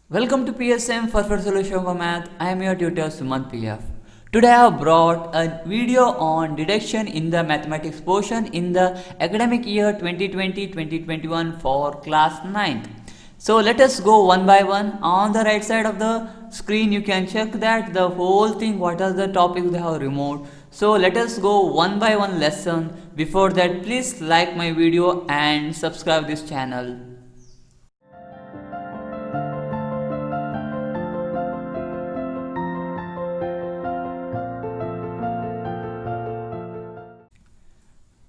Welcome to PSM Perfect Solution for Math. I am your tutor Sumant PF. Today I have brought a video on deduction in the mathematics portion in the academic year 2020-2021 for class 9th. So let us go one by one. On the right side of the screen you can check that the whole thing, what are the topics they have removed. So let us go one by one lesson. Before that, please like my video and subscribe this channel.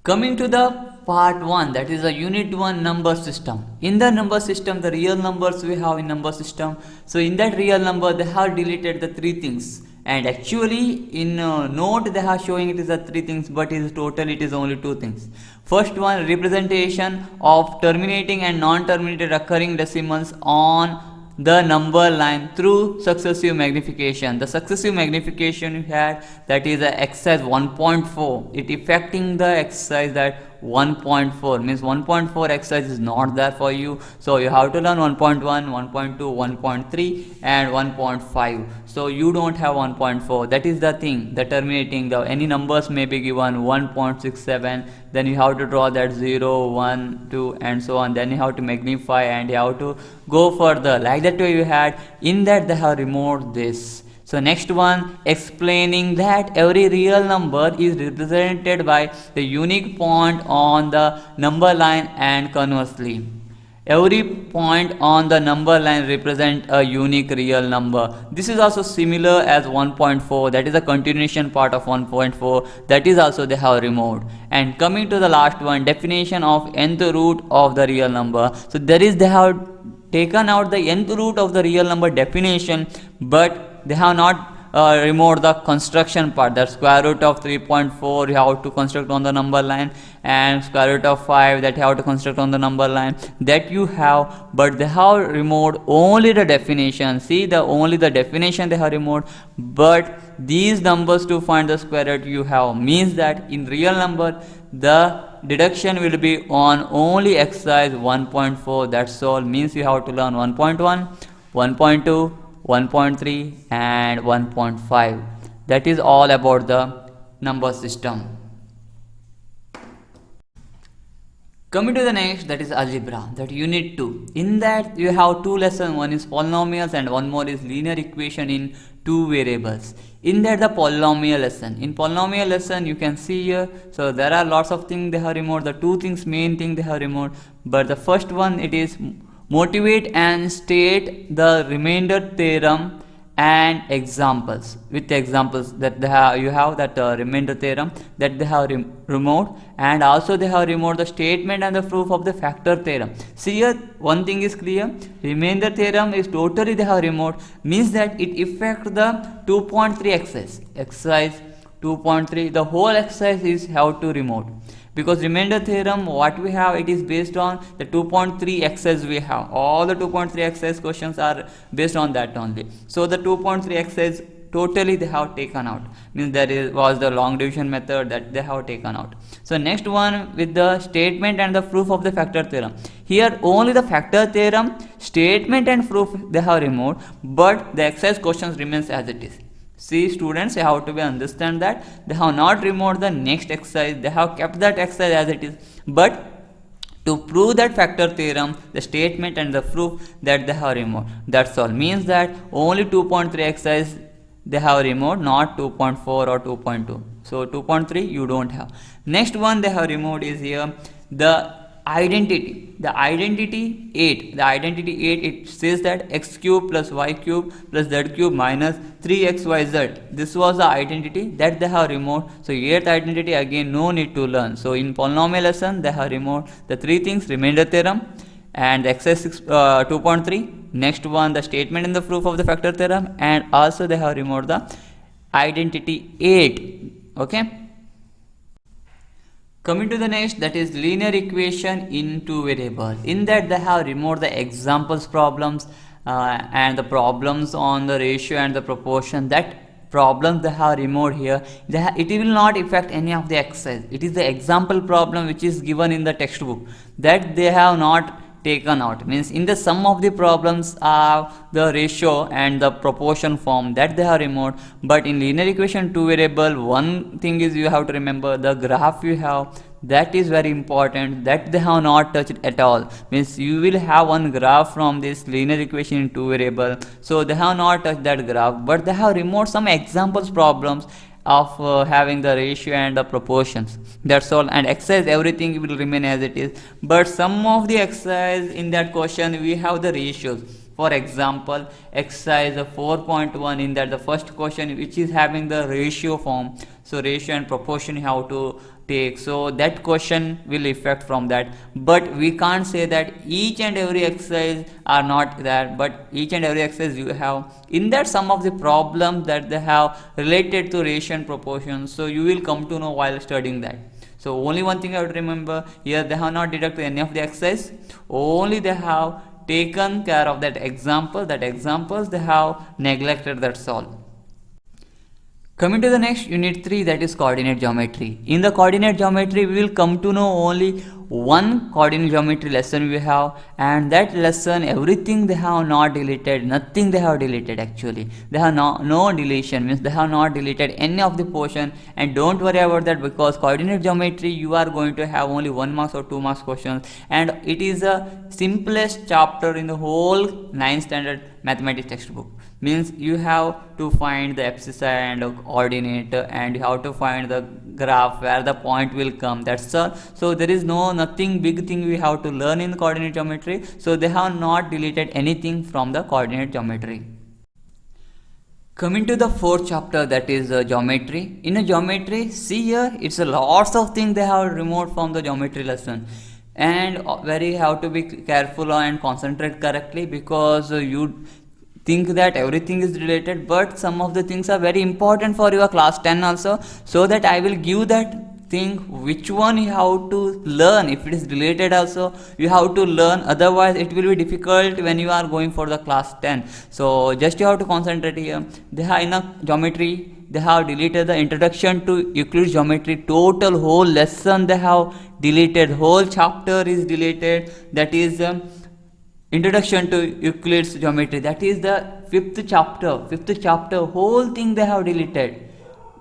Coming to the part 1, that is a unit 1 number system. In the number system, the real numbers we have in number system. So in that real number they have deleted the 3 things, and actually in note they are showing it is the 3 things, but in total it is only 2 things. First one, representation of terminating and non-terminated recurring decimals on the number line through successive magnification. The successive magnification you had, that is a exercise 1.4. it affecting the exercise that 1.4 means 1.4 exercise is not there for you, so you have to learn 1.1, 1.2, 1.3 and 1.5. so you don't have 1.4. that is the thing, the terminating, the any numbers may be given 1.67, then you have to draw that 0, 1, 2 and so on, then you have to magnify and you have to go further. Like that way you had, in that they have removed this. So next one, explaining that every real number is represented by the unique point on the number line, and conversely every point on the number line represent a unique real number. This is also similar as 1.4, that is a continuation part of 1.4, that is also they have removed. And coming to the last one, definition of nth root of the real number. So there is, they have taken out the nth root of the real number definition, but they have not removed the construction part. The square root of 3.4 you have to construct on the number line, and square root of 5 that you have to construct on the number line, that you have, but they have removed only the definition. See, the only the definition they have removed, but these numbers to find the square root you have, means that in real number the deduction will be on only exercise 1.4. that's all, means you have to learn 1.1, 1.2, 1.3 and 1.5. that is all about the number system. Coming to the next, that is algebra, that unit 2. In that you have 2 lessons, one is polynomials and one more is linear equation in 2 variables. In that the polynomial lesson, in polynomial lesson you can see here, so there are lots of things they have removed. The 2 things, main thing they have removed, but the first one, it is motivate and state the remainder theorem and examples. With examples that they have, you have that remainder theorem that they have removed, and also they have removed the statement and the proof of the factor theorem. See here, one thing is clear, remainder theorem is totally they have removed, means that it affects the 2.3 exercise 2.3, the whole exercise is have to remove, because remainder theorem what we have, it is based on the 2.3 exercise we have. All the 2.3 exercise questions are based on that only. So the 2.3 exercise totally they have taken out, means there was the long division method that they have taken out. So next one, with the statement and the proof of the factor theorem. Here only the factor theorem, statement and proof they have removed, but the exercise questions remains as it is. See students, you have to be understand that they have not removed the next exercise, they have kept that exercise as it is, but to prove that factor theorem, the statement and the proof that they have removed, that's all, means that only 2.3 exercise they have removed, not 2.4 or 2.2. so 2.3 you don't have. Next one they have removed is here the identity, the identity 8. The identity 8, it says that x cube plus y cube plus z cube minus 3xyz. This was the identity that they have removed. So 8th identity, again no need to learn. So in polynomial lesson they have removed the 3 things, remainder theorem and the exercise 2.3. next one, the statement and the proof of the factor theorem, and also they have removed the identity 8. okay. Coming to the next, that is linear equation in 2 variables. In that they have removed the examples problems and the problems on the ratio and the proportion. That problems they have removed here, it will not affect any of the exercise. It is the example problem which is given in the textbook, that they have not taken out. Means in the sum of the problems are the ratio and the proportion form that they have removed. But in linear equation 2 variable, one thing is you have to remember the graph you have, that is very important, that they have not touched at all. Means you will have one graph from this linear equation in 2 variable, so they have not touched that graph, but they have removed some examples problems of having the ratio and the proportions. That's all. And exercise everything will remain as it is, but some of the exercise in that question we have the ratios. For example, exercise 4.1, in that the first question which is having the ratio form, so ratio and proportion you have to take, so that question will affect from that. But we can't say that each and every exercise are not there, but each and every exercise you have in that some of the problems that they have related to ratio and proportion, so you will come to know while studying that. So only one thing I would remember here, they have not deducted any of the exercise, only they have taken care of that example, that examples they have neglected, that's all. Coming to the next unit 3, that is coordinate geometry. In the coordinate geometry we will come to know only one coordinate geometry lesson we have, and that lesson everything they have not deleted, nothing they have deleted actually. They have no deletion, means they have not deleted any of the portion. And don't worry about that, because coordinate geometry you are going to have only 1 marks or 2 marks questions, and it is the simplest chapter in the whole 9th standard mathematics textbook. Means you have to find the abscissa and coordinate, and you have to find the graph where the point will come, that's all. So there is nothing big thing we have to learn in coordinate geometry, so they have not deleted anything from the coordinate geometry. Coming to the 4th chapter, that is geometry. In a geometry, see here, it's a lots of things they have removed from the geometry lesson, and very have to be careful and concentrate correctly, because you think that everything is related, but some of the things are very important for your class 10 also, so that I will give that thing which one you have to learn. If it is related also you have to learn, otherwise it will be difficult when you are going for the class 10. So just you have to concentrate here. They have in a geometry, they have deleted the introduction to Euclid's geometry, total whole lesson they have deleted, whole chapter is deleted, that is introduction to Euclid's geometry, that is the 5th chapter, whole thing they have deleted.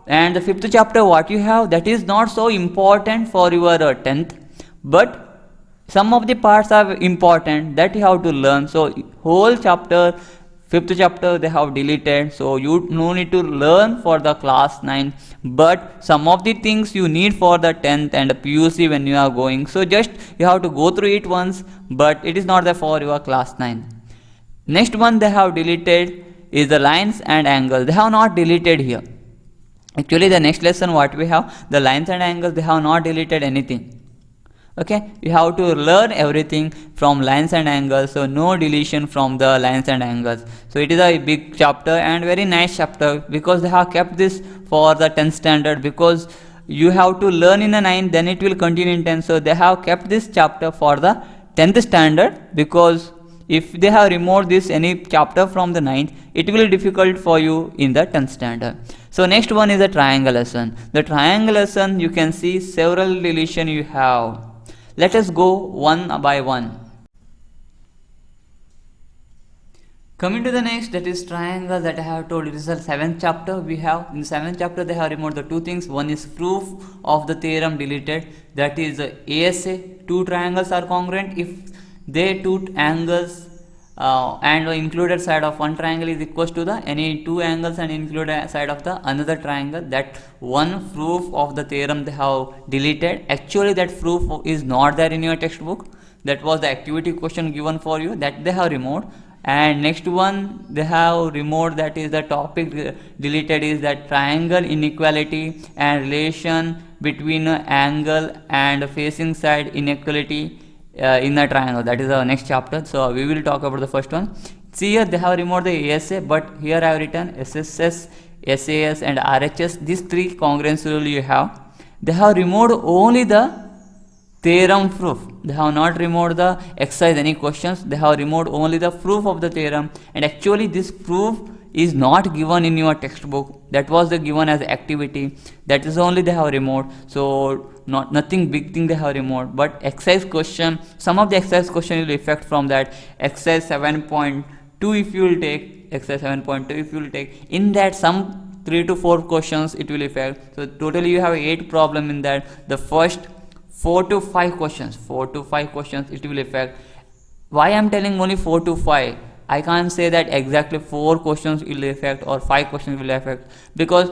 And the 5th chapter what you have, that is not so important for your 10th, but some of the parts are important that you have to learn. So whole chapter, 5th chapter they have deleted, so you no need to learn for the class 9, but some of the things you need for the 10th and the PUC when you are going, so just you have to go through it once, but it is not there for your class 9. Next one they have deleted is the lines and angles, they have not deleted here. Actually the next lesson what we have, the lines and angles, they have not deleted anything. Okay, you have to learn everything from lines and angles, so no deletion from the lines and angles. So it is a big chapter and very nice chapter, because they have kept this for the 10th standard, because you have to learn in a 9, then it will continue in 10. So they have kept this chapter for the 10th standard, because if they have removed this any chapter from the 9th, it will be difficult for you in the 10th standard. So next one is the triangle lesson. The triangle lesson, you can see several deletion you have. Let us go one by one. Coming to the next, that is triangle, that I have told you, this is the 7th chapter we have. In the 7th chapter they have removed the 2 things. One is proof of the theorem deleted, that is ASA, 2 triangles are congruent if they 2 angles and the included side of one triangle is equals to the any 2 angles and included side of the another triangle. That one proof of the theorem they have deleted. Actually that proof is not there in your textbook, that was the activity question given for you, that they have removed. And next one they have removed, that is the topic deleted, is that triangle inequality and relation between angle and facing side inequality in a triangle. That is our next chapter, so we will talk about the first one. See here they have removed the ASA, but here I have written SSS, SAS and RHS, these 3 congruence rule you have. They have removed only the theorem proof, they have not removed the exercise any questions, they have removed only the proof of the theorem. And actually this proof is not given in your textbook. That was the given as activity. That is only they have removed. So nothing big thing they have removed. But exercise question, some of the exercise question will affect from that. Exercise 7.2 if you will take, exercise 7.2 if you will take, in that some 3 to 4 questions it will affect. So totally you have 8 problem in that. The first 4 to 5 questions it will affect. Why I am telling only 4 to 5? I can't say that exactly 4 questions will affect or 5 questions will affect, because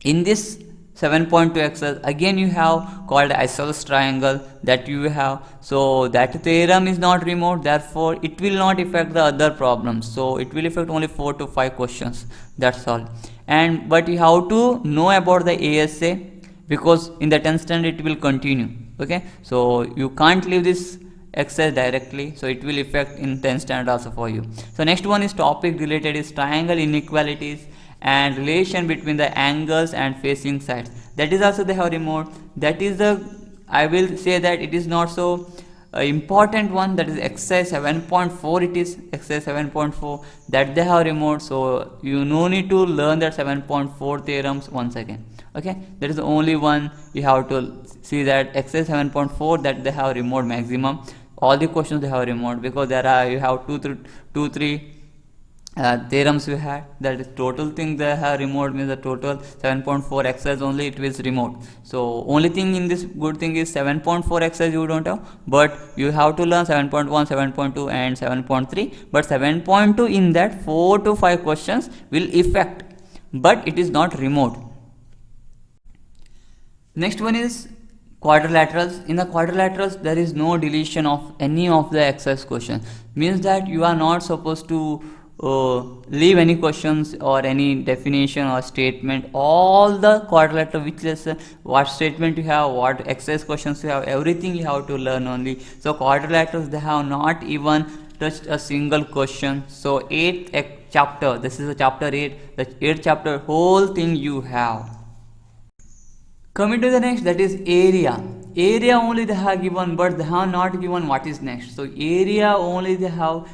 in this 7.2 exercise again you have called isosceles triangle that you have, so that theorem is not removed, therefore it will not affect the other problems. So it will affect only 4 to 5 questions, that's all. And but you have to know about the ASA, because in the 10th standard it will continue. Okay, so you can't leave this exercise directly, so it will affect in 10th standard also for you. So next one is topic related is triangle inequalities and relation between the angles and facing sides. That is also they have removed. That is the, I will say that it is not so important one, that is exercise 7.4. it is exercise 7.4 that they have removed, so you no need to learn that 7.4 theorems once again. Okay, that is the only one you have to see, that exercise 7.4 that they have removed maximum. All the questions they have removed, because there are, you have 3 theorems we had, that is total thing they have removed, means the total 7.4 exercise only it was removed. So only thing in this good thing is 7.4 exercise you don't have, but you have to learn 7.1, 7.2 and 7.3. but 7.2 in that 4 to 5 questions will affect, but it is not removed. Next one is quadrilaterals. In the quadrilaterals there is no deletion of any of the exercise question, means that you are not supposed to leave any questions or any definition or statement. All the quadrilateral, which lesson, what statement you have, what exercise questions you have, everything you have to learn only. So quadrilaterals they have not even touched a single question. So 8th chapter, this is a chapter 8, the 8th chapter whole thing you have. Coming to the next, that is area. Area only they have given, but they have not given what is next. So area only they have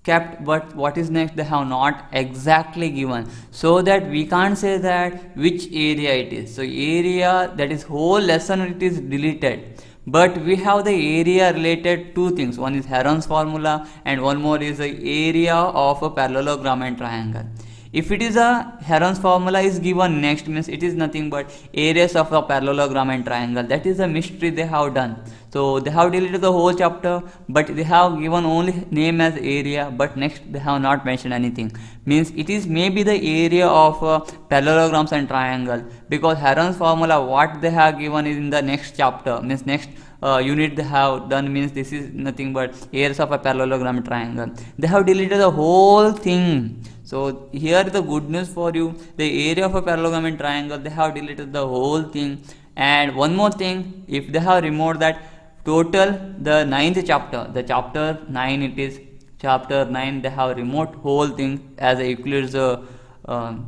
kept, but what is next they have not exactly given, so that we can't say that which area it is. So area, that is whole lesson it is deleted, but we have the area related 2 things. One is Heron's formula and one more is the area of a parallelogram and triangle. If it is a Heron's formula is given next, means it is nothing but areas of a parallelogram and triangle. That is a mystery they have done. So they have deleted the whole chapter, but they have given only name as area, but next they have not mentioned anything. Means it is maybe the area of parallelograms and triangle, because Heron's formula what they have given is in the next chapter, means next unit they have done, means this is nothing but areas of a parallelogram and triangle. They have deleted the whole thing. So here the good news for you, the area of a parallelogram and triangle they have deleted the whole thing. And one more thing, if they have removed that total, the 9th chapter, the chapter 9, it is chapter 9, they have removed whole thing as a Euclid's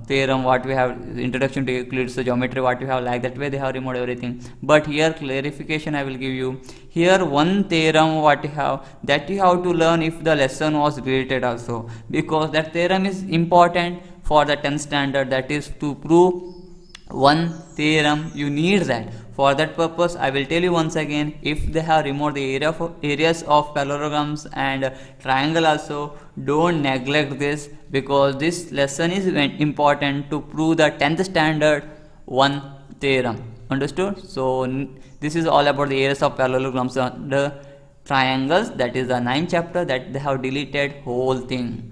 theorem, what we have, introduction to Euclid's geometry, what we have, like that way they have removed everything. But here clarification I will give you. Here one theorem what you have, that you have to learn if the lesson was related also, because that theorem is important for the 10th standard, that is to prove one theorem you need that. For that purpose I will tell you once again, if they have removed the areas of parallelograms and triangle also, don't neglect this, because this lesson is important to prove the 10th standard one theorem. Understood? So this is all about the areas of parallelograms and the triangles. That is the 9th chapter that they have deleted whole thing.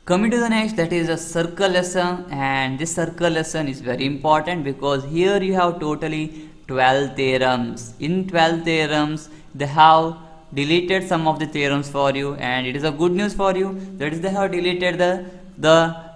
Coming to the next, that is a circle lesson, and this circle lesson is very important because here you have totally 12 theorems. In 12 theorems they have deleted some of the theorems for you, and it is a good news for you, that is they have deleted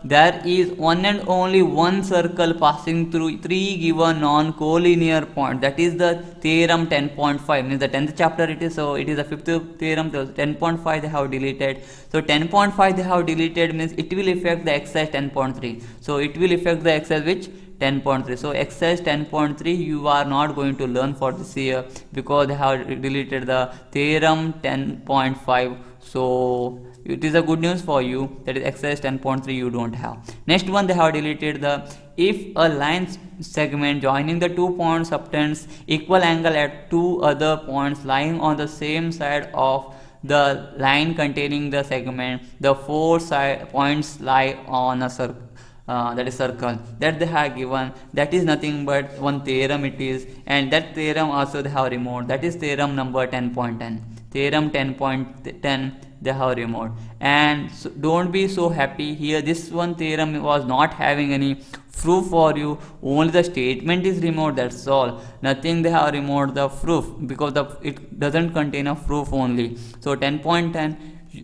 there is one and only one circle passing through 3 given non-collinear points. That is the theorem 10.5, means the 10th chapter it is, so it is the 5th theorem. The 10.5 they have deleted. So 10.5 they have deleted means it will affect the exercise 10.3. So it will affect the exercise which 10.3. So exercise 10.3 you are not going to learn for this year, because they have deleted the theorem 10.5 So it is a good news for you, that is exercise 10.3 you don't have. Next one, they have deleted the if a line segment joining the 2 points obtains equal angle at 2 other points lying on the same side of the line containing the segment, the 4 points lie on a circle. That is circle that they have given. That is nothing but one theorem it is, and that theorem also they have removed. That is theorem number 10.10. Theorem 10.10 they have removed. And so don't be so happy here, this one theorem was not having any proof for you, only the statement is removed, that's all. Nothing they have removed the proof, because it doesn't contain a proof only. So 10.10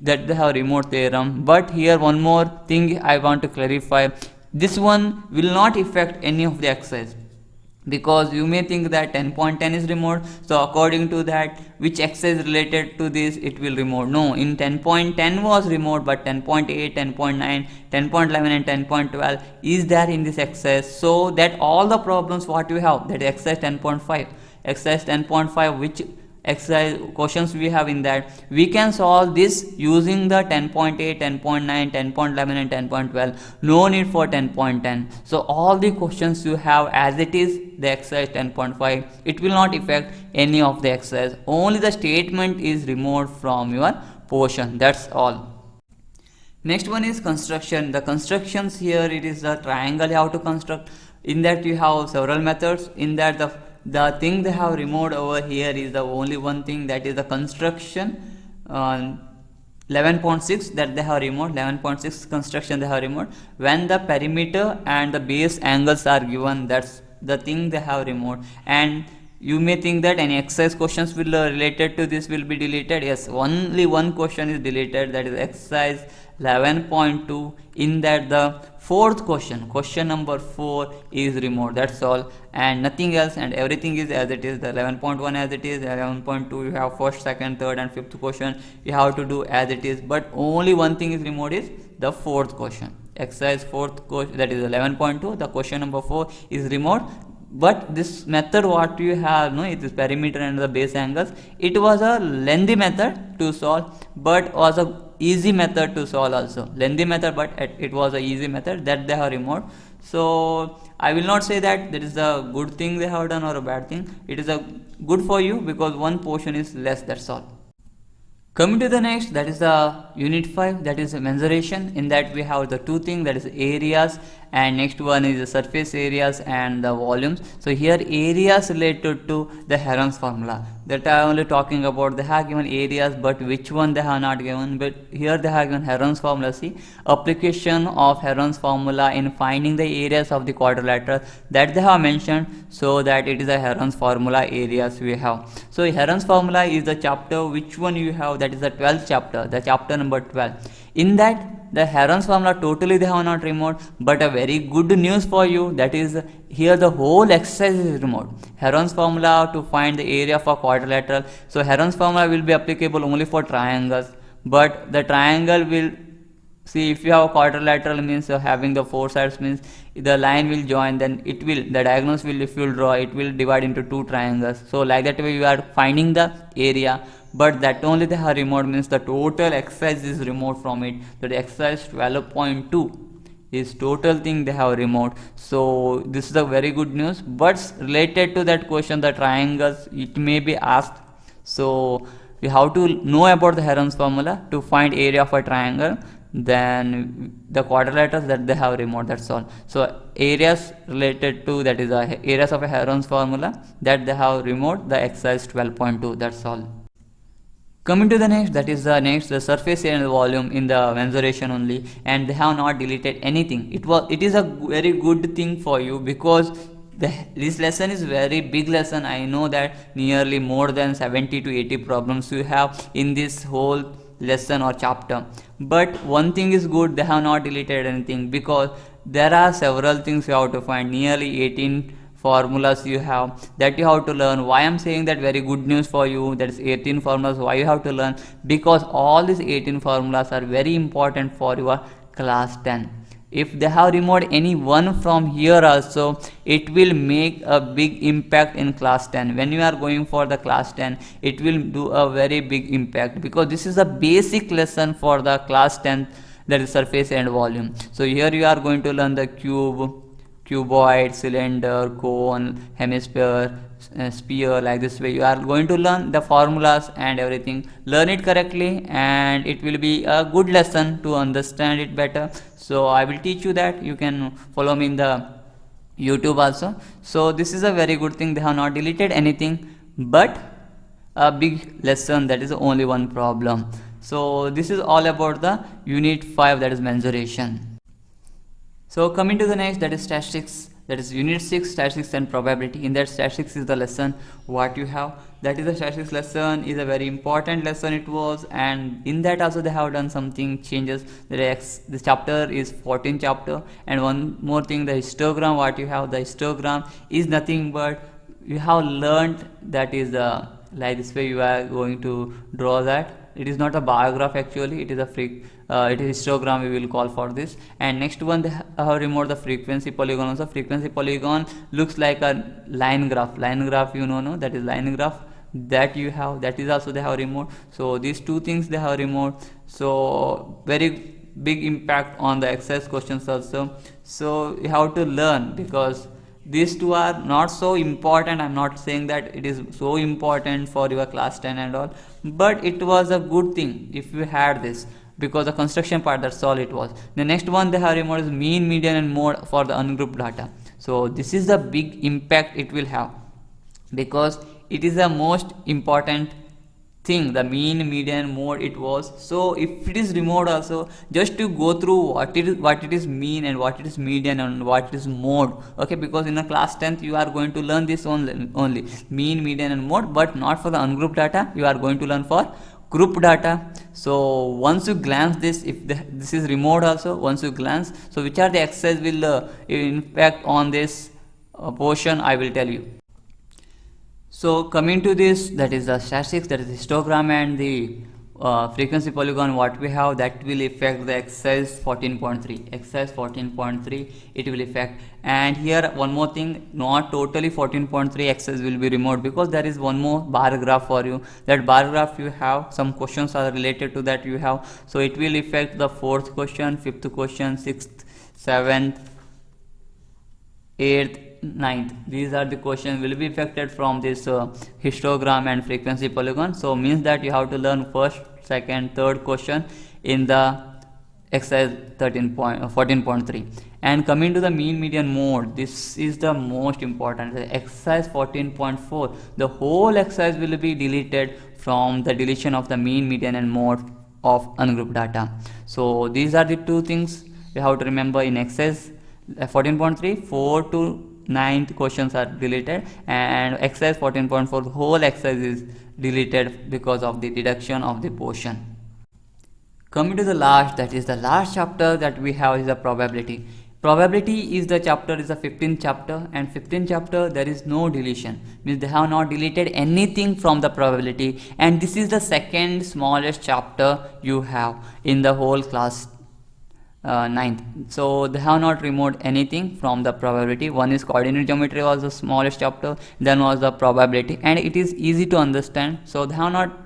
that they have removed theorem. But here one more thing I want to clarify, this one will not affect any of the exercise, because you may think that 10.10 is removed, so according to that which exercise related to this it will remove. No, in 10.10 was removed, but 10.8, 10.9, 10.11 and 10.12 is there in this exercise. So that all the problems what you have, that exercise 10.5, exercise 10.5, which exercise questions we have in that, we can solve this using the 10.8, 10.9, 10.11 and 10.12. No need for 10.10. So all the questions you have as it is the exercise 10.5, it will not affect any of the exercise, only the statement is removed from your portion, that's all. Next one is construction. The constructions here, it is a triangle you have to construct. In that you have several methods. In that the thing they have removed over here is the only one thing, that is the construction 11.6 that they have removed. 11.6 construction they have removed. When the perimeter and the base angles are given, that's the thing they have removed. And you may think that any exercise questions will related to this will be deleted. Yes, only one question is deleted, that is exercise 11.2. in that the fourth question number 4 is removed, that's all, and nothing else, and everything is as it is. The 11.1 as it is, 11.2 you have first, second, third and fifth question you have to do as it is, but only one thing is removed, is the fourth question. Exercise fourth question, that is 11.2, the question number 4 is removed. But this method what you have, no, it is perimeter and the base angles, it was a lengthy method to solve, but was a easy method to solve also. Lengthy method, but it was a easy method that they have removed. So I will not say that that is a good thing they have done or a bad thing. It is a good for you because one portion is less, that's all. Coming to the next, that is the unit 5, that is mensuration. In that we have the two things, that is areas, and next one is the surface areas and the volumes. So here areas related to the Heron's formula, that I am only talking about. They have given areas, but which one they have not given, but here they have given Heron's formula. See, application of Heron's formula in finding the areas of the quadrilateral, that they have mentioned, so that it is a Heron's formula areas we have. So Heron's formula is the chapter which one you have, that is the 12th chapter, the chapter number 12. In that the Heron's formula totally they have not removed, but a very good news for you, that is here the whole exercise is removed. Heron's formula to find the area of a quadrilateral. So Heron's formula will be applicable only for triangles, but the triangle will, see, if you have a quadrilateral means having the 4 sides means the line will join, then it will, the diagonals will, if you will draw, it will divide into 2 triangles. So like that way you are finding the area, but that only they have removed, means the total exercise is removed from it. So the exercise 12.2 is total thing they have removed. So this is a very good news, but related to that question, the triangles, it may be asked. So we have to know about the Heron's formula to find area of a triangle, then the quadrilaterals that they have removed, that's all. So areas related to, that is the areas of a Heron's formula that they have removed, the exercise 12.2, that's all. Coming to the next, that is the surface area and the volume in the mensuration only, and they have not deleted anything. It is a very good thing for you, because this lesson is very big lesson. I know that nearly more than 70 to 80 problems you have in this whole lesson or chapter, but one thing is good, they have not deleted anything, because there are several things you have to find, nearly 18 formulas you have that you have to learn. Why I am saying that very good news for you, that is 18 formulas, why you have to learn, because all these 18 formulas are very important for your class 10. if they have removed any one from here also, it will make a big impact in class 10. When you are going for the class 10, it will do a very big impact, because this is a basic lesson for the class 10, that is surface and volume. So here you are going to learn the cube, cuboid, cylinder, cone, hemisphere, sphere. Like this way you are going to learn the formulas and everything. Learn it correctly and it will be a good lesson to understand it better. So I will teach you that. You can follow me in the YouTube also. So this is a very good thing. They have not deleted anything, but a big lesson, that is only one problem. So this is all about the unit 5, that is mensuration. So coming to the next, that is statistics, that is unit 6, statistics and probability. In that, statistics is the lesson what you have, that is the statistics lesson, is a very important lesson it was, and in that also they have done something changes. This chapter is 14th chapter, and one more thing, the histogram what you have, the histogram is nothing but you have learned, that is the, like this way you are going to draw that. It is not a bar graph actually, it is a it is histogram we will call for this. And next one, they have removed the frequency polygon also. Frequency polygon looks like a line graph. Line graph, you know, no, that is line graph that you have, that is also they have removed. So these two things they have removed. So very big impact on the exercise questions also. So you have to learn, because these two are not so important. I'm not saying that it is so important for your class 10 and all, but it was a good thing if you had this, because the construction part, that's all it was. The next one they have removed is mean, median and mode for the ungrouped data. So this is the big impact it will have, because it is the most important thing, the mean, median, mode it was. So if it is removed also, just to go through what it is mean and what it is median and what it is mode, okay, because in a class 10th you are going to learn this only mean, median and mode, but not for the ungrouped data, you are going to learn for group data. So once you glance this, if this is removed also, once you glance, so which are the exercise will impact on this portion, I will tell you. So coming to this, that is the statistics, that is histogram and the frequency polygon what we have, that will affect the exercise 14.3. Exercise 14.3 it will affect. And here one more thing, not totally 14.3 exercise will be removed, because there is one more bar graph for you. That bar graph you have, some questions are related to that you have. So it will affect the 4th question, 5th question, 6th, 7th, 8th, 9th. These are the questions will be affected from this histogram and frequency polygon. So means that you have to learn first, second, third question in the exercise 14.3. And coming to the mean, median, mode, this is the most important. The exercise 14.4, the whole exercise will be deleted from the deletion of the mean, median and mode of ungrouped data. So these are the two things you have to remember in exercise 14.3. 4 to 9th questions are deleted, and exercise 14.4, the whole exercise is deleted because of the deduction of the portion. Coming to the last, that is the last chapter that we have, is the probability. Probability is the chapter, is the 15th chapter, and 15th chapter there is no deletion, means they have not deleted anything from the probability, and this is the second smallest chapter you have in the whole class 9th. So they have not removed anything from the probability. One is coordinate geometry was the smallest chapter, then was the probability, and it is easy to understand. So they have not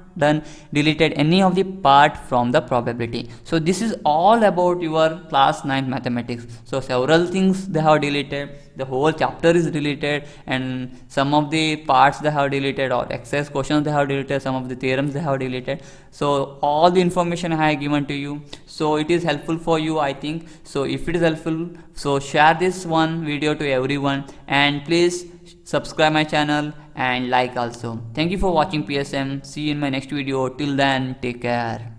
deleted any of the part from the probability. So this is all about your class 9 mathematics. So several things they have deleted, the whole chapter is deleted, and some of the parts they have deleted, or exercise questions they have deleted, some of the theorems they have deleted. So all the information I have given to you, so it is helpful for you, I think. So if it is helpful, so share this one video to everyone, and please subscribe my channel and like also. Thank you for watching PSM. See you in my next video. Till then, take care.